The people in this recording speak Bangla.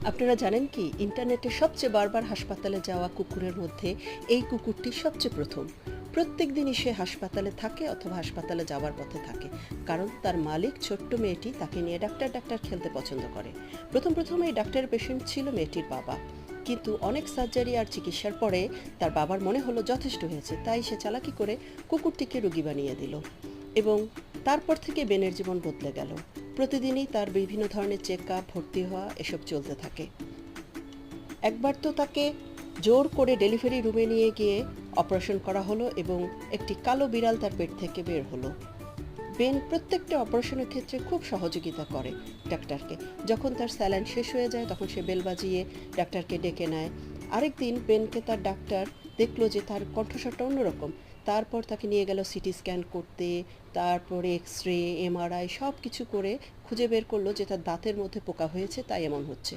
আপনারা জানেন কি ইন্টারনেটে সবচেয়ে বারবার হাসপাতালে যাওয়া কুকুরের মধ্যে এই কুকুরটি সবচেয়ে প্রথম। প্রত্যেক দিনই সে হাসপাতালে থাকে অথবা হাসপাতালে যাওয়ার পথে থাকে, কারণ তার মালিক ছোট্ট মেয়েটি তাকে নিয়ে ডাক্তার ডাক্তার খেলতে পছন্দ করে। প্রথম প্রথম এই ডাক্তারের পেশেন্ট ছিল মেয়েটির বাবা, কিন্তু অনেক সার্জারি আর চিকিৎসার পরে তার বাবার মনে হলো যথেষ্ট হয়েছে, তাই সে চালাকি করে কুকুরটিকে রোগী বানিয়ে দিল। এবং তারপর থেকে বেনের জীবন বদলে গেল। প্রতিদিনই তার বিভিন্ন ধরনের চেক আপ, ভর্তি হওয়া এসব চলতে থাকে। একবার তো তাকে জোর করে ডেলিভারি রুমে নিয়ে গিয়ে অপারেশন করা হলো এবং একটি কালো বিড়াল তার পেট থেকে বের হলো। বেন প্রত্যেকটা অপারেশনের ক্ষেত্রে খুব সহযোগিতা করে ডাক্তারকে। যখন তার স্যালাইন শেষ হয়ে যায় তখন সে বেল বাজিয়ে ডাক্তারকে ডেকে নেয়। আরেকদিন বেনকে তার ডাক্তার দেখলো যে তার কণ্ঠস্বরটা অন্যরকম। তারপর তাকে নিয়ে গেল সিটি স্ক্যান করতে, তারপরে এক্স রে, এমআরআই সব কিছু করে খুঁজে বের করলো যে তার দাঁতের মধ্যে পোকা হয়েছে, তাই এমন হচ্ছে।